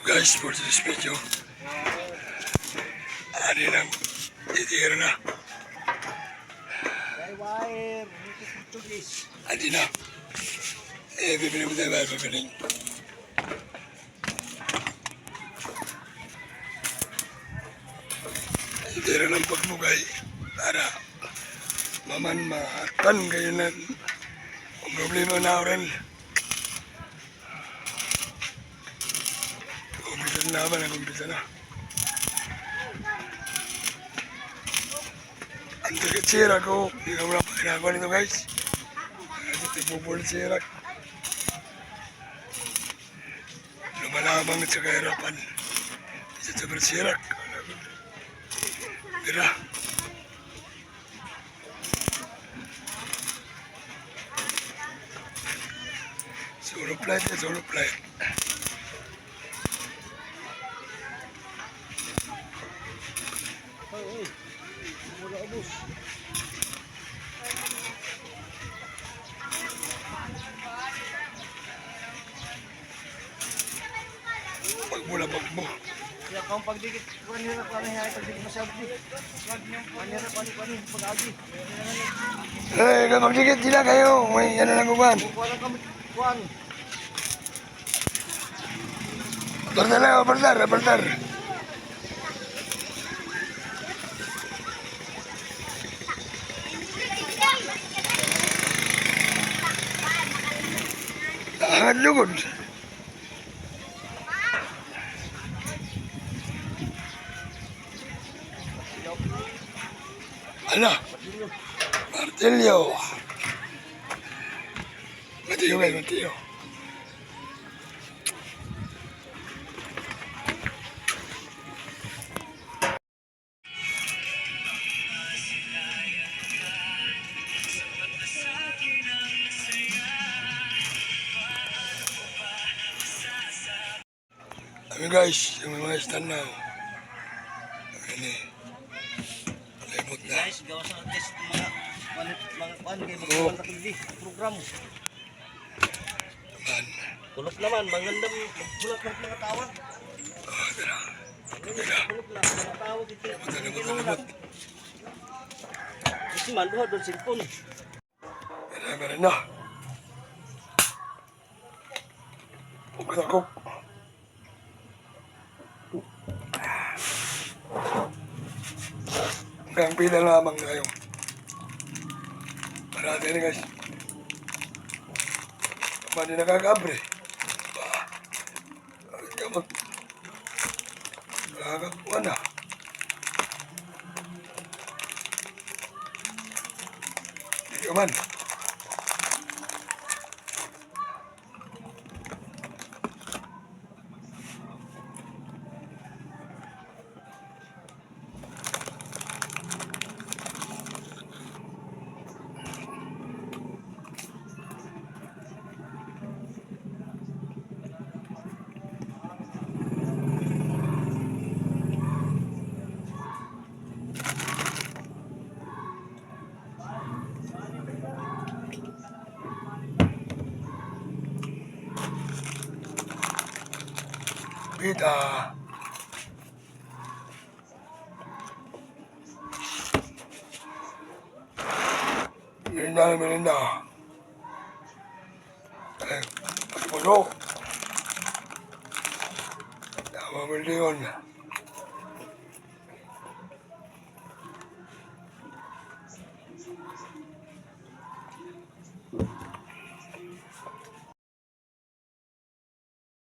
Guys, for this video, ano lang, titira na. Adi na. Bibili mo tayo ba? Bibili. Titira ng pagmugay para maman-matan kayo na ang problema na rin. Kumpisa na ba? Kumpisa na. Ang taga-tsira ko, hindi ka muna pakinagawa nito guys. Ipupul tsira. Lumalamang at sa kahirapan. Isa sa bersirak. Mira. Solo plate, solo plate. Pagmula mo. Ya kau pagdikit kanina kanina pagdikit masyado. Kanina pag-agi. Kapag dikit sila kayo, may ano lang kukuhan. Wala kami kuan. Apartar. Hangat lugod. Ano? Martilyo. Martilyo guys, martilyo. Kami guys, yung mga stand now. Ini. Lemot na. Guys, gawa sa test mga kuan kay magkuhan ta TV program. Man. Kulot naman mangandam bulat ng mga tawa. Tara. Kulot lang mga tawa dito. Lemot. Kasi man duha don cellphone. Meron na. Huwag ako. Hanggang pila lamang na kayo. Parati rin guys. Mali nakakabre. Kamag. Nakakakuha na. Hindi ka man. Kita. Merinda. Puno. Tama mo yun.